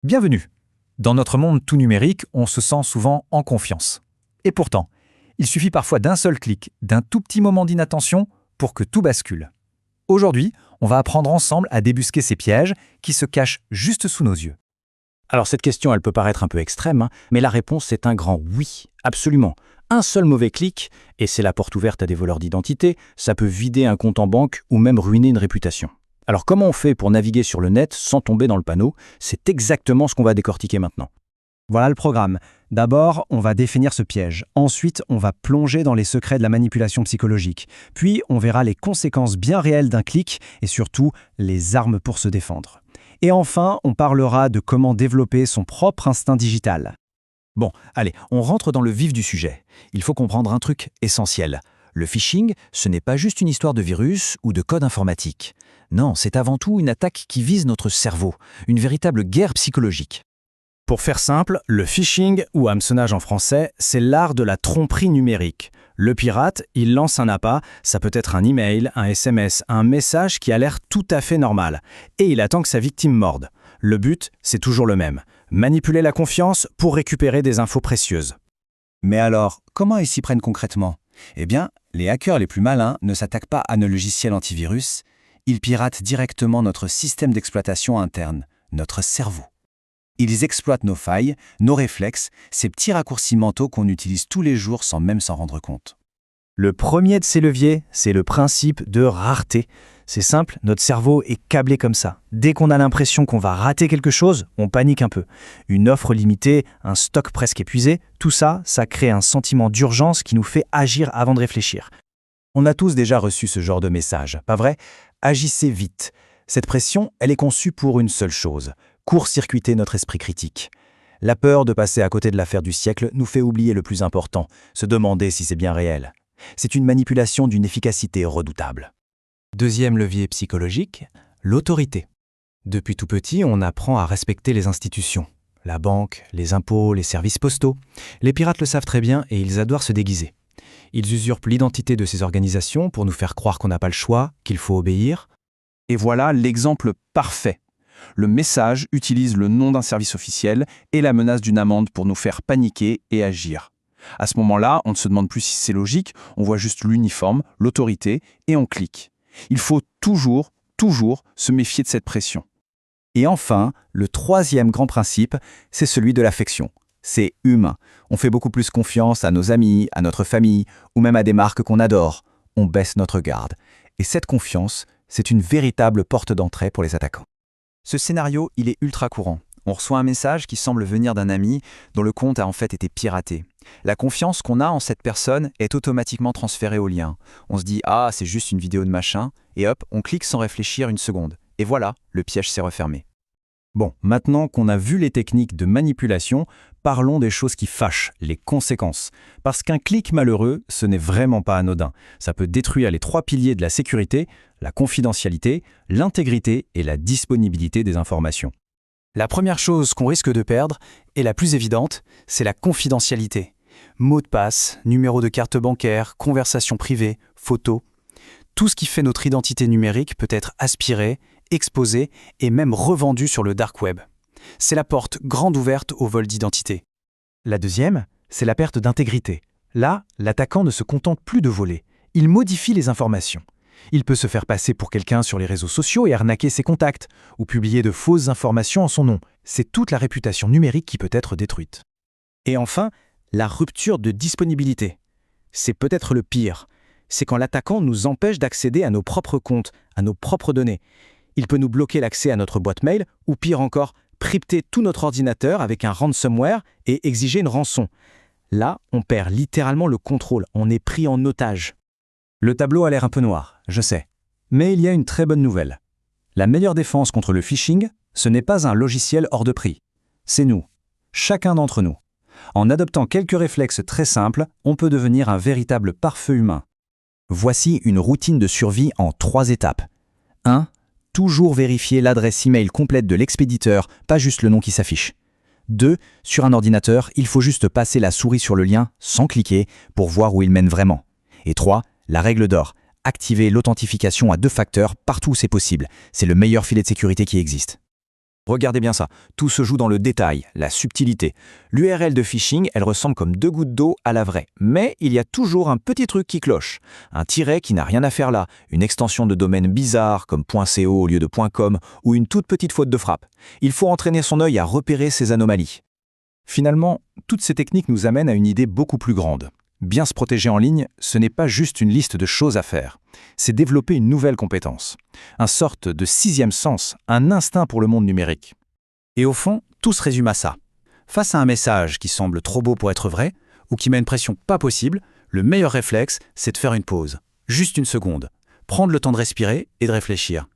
Bienvenue. Dans notre monde tout numérique, on se sent souvent en confiance. Et pourtant, il suffit parfois d'un seul clic, d'un tout petit moment d'inattention pour que tout bascule. Aujourd'hui, on va apprendre ensemble à débusquer ces pièges qui se cachent juste sous nos yeux. Alors cette question, elle peut paraître un peu extrême, mais la réponse est un grand oui, absolument. Un seul mauvais clic, et c'est la porte ouverte à des voleurs d'identité, ça peut vider un compte en banque ou même ruiner une réputation. Alors comment on fait pour naviguer sur le net sans tomber dans le panneau? C'est exactement ce qu'on va décortiquer maintenant. Voilà le programme. D'abord, on va définir ce piège. Ensuite, on va plonger dans les secrets de la manipulation psychologique. Puis, on verra les conséquences bien réelles d'un clic et surtout les armes pour se défendre. Et enfin, on parlera de comment développer son propre instinct digital. Bon, allez, on rentre dans le vif du sujet. Il faut comprendre un truc essentiel. Le phishing, ce n'est pas juste une histoire de virus ou de code informatique. Non, c'est avant tout une attaque qui vise notre cerveau, une véritable guerre psychologique. Pour faire simple, le phishing, ou hameçonnage en français, c'est l'art de la tromperie numérique. Le pirate, il lance un appât, ça peut être un email, un SMS, un message qui a l'air tout à fait normal, et il attend que sa victime morde. Le but, c'est toujours le même, manipuler la confiance pour récupérer des infos précieuses. Mais alors, comment ils s'y prennent concrètement? Eh bien, les hackers les plus malins ne s'attaquent pas à nos logiciels antivirus, ils piratent directement notre système d'exploitation interne, notre cerveau. Ils exploitent nos failles, nos réflexes, ces petits raccourcis mentaux qu'on utilise tous les jours sans même s'en rendre compte. Le premier de ces leviers, c'est le principe de rareté. C'est simple, notre cerveau est câblé comme ça. Dès qu'on a l'impression qu'on va rater quelque chose, on panique un peu. Une offre limitée, un stock presque épuisé, tout ça, ça crée un sentiment d'urgence qui nous fait agir avant de réfléchir. On a tous déjà reçu ce genre de message, pas vrai? Agissez vite. Cette pression, elle est conçue pour une seule chose, court-circuiter notre esprit critique. La peur de passer à côté de l'affaire du siècle nous fait oublier le plus important, se demander si c'est bien réel. C'est une manipulation d'une efficacité redoutable. Deuxième levier psychologique, l'autorité. Depuis tout petit, on apprend à respecter les institutions. La banque, les impôts, les services postaux. Les pirates le savent très bien et ils adorent se déguiser. Ils usurpent l'identité de ces organisations pour nous faire croire qu'on n'a pas le choix, qu'il faut obéir. Et voilà l'exemple parfait. Le message utilise le nom d'un service officiel et la menace d'une amende pour nous faire paniquer et agir. À ce moment-là, on ne se demande plus si c'est logique, on voit juste l'uniforme, l'autorité, et on clique. Il faut toujours se méfier de cette pression. Et enfin, le troisième grand principe, c'est celui de l'affection. C'est humain. On fait beaucoup plus confiance à nos amis, à notre famille, ou même à des marques qu'on adore. On baisse notre garde. Et cette confiance, c'est une véritable porte d'entrée pour les attaquants. Ce scénario, il est ultra courant. On reçoit un message qui semble venir d'un ami dont le compte a en fait été piraté. La confiance qu'on a en cette personne est automatiquement transférée au lien. On se dit « Ah, c'est juste une vidéo de machin » et hop, on clique sans réfléchir une seconde. Et voilà, le piège s'est refermé. Bon, maintenant qu'on a vu les techniques de manipulation, parlons des choses qui fâchent, les conséquences. Parce qu'un clic malheureux, ce n'est vraiment pas anodin. Ça peut détruire les 3 piliers de la sécurité, la confidentialité, l'intégrité et la disponibilité des informations. La première chose qu'on risque de perdre, et la plus évidente, c'est la confidentialité. Mots de passe, numéro de carte bancaire, conversations privées, photos. Tout ce qui fait notre identité numérique peut être aspiré, exposé et même revendu sur le dark web. C'est la porte grande ouverte au vol d'identité. La deuxième, c'est la perte d'intégrité. Là, l'attaquant ne se contente plus de voler. Il modifie les informations. Il peut se faire passer pour quelqu'un sur les réseaux sociaux et arnaquer ses contacts, ou publier de fausses informations en son nom. C'est toute la réputation numérique qui peut être détruite. Et enfin, la rupture de disponibilité. C'est peut-être le pire. C'est quand l'attaquant nous empêche d'accéder à nos propres comptes, à nos propres données. Il peut nous bloquer l'accès à notre boîte mail, ou pire encore, crypter tout notre ordinateur avec un ransomware et exiger une rançon. Là, on perd littéralement le contrôle, on est pris en otage. Le tableau a l'air un peu noir, je sais. Mais il y a une très bonne nouvelle. La meilleure défense contre le phishing, ce n'est pas un logiciel hors de prix. C'est nous, chacun d'entre nous. En adoptant quelques réflexes très simples, on peut devenir un véritable pare-feu humain. Voici une routine de survie en 3 étapes. 1. Toujours vérifier l'adresse email complète de l'expéditeur, pas juste le nom qui s'affiche. 2. Sur un ordinateur, il faut juste passer la souris sur le lien, sans cliquer, pour voir où il mène vraiment. Et 3. La règle d'or, activer l'authentification à 2 facteurs partout où c'est possible. C'est le meilleur filet de sécurité qui existe. Regardez bien ça, tout se joue dans le détail, la subtilité. L'URL de phishing, elle ressemble comme 2 gouttes d'eau à la vraie. Mais il y a toujours un petit truc qui cloche. Un tiret qui n'a rien à faire là, une extension de domaine bizarre comme .co au lieu de .com ou une toute petite faute de frappe. Il faut entraîner son œil à repérer ces anomalies. Finalement, toutes ces techniques nous amènent à une idée beaucoup plus grande. Bien se protéger en ligne, ce n'est pas juste une liste de choses à faire. C'est développer une nouvelle compétence. Une sorte de 6e sens, un instinct pour le monde numérique. Et au fond, tout se résume à ça. Face à un message qui semble trop beau pour être vrai, ou qui met une pression pas possible, le meilleur réflexe, c'est de faire une pause. Juste une seconde. Prendre le temps de respirer et de réfléchir.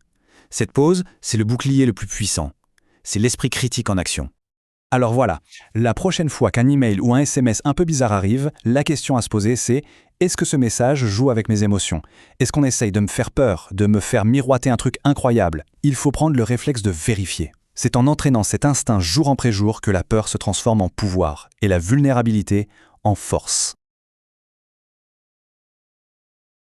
Cette pause, c'est le bouclier le plus puissant. C'est l'esprit critique en action. Alors voilà, la prochaine fois qu'un email ou un SMS un peu bizarre arrive, la question à se poser c'est « Est-ce que ce message joue avec mes émotions ? Est-ce qu'on essaye de me faire peur, de me faire miroiter un truc incroyable ?» Il faut prendre le réflexe de vérifier. C'est en entraînant cet instinct jour après jour que la peur se transforme en pouvoir et la vulnérabilité en force.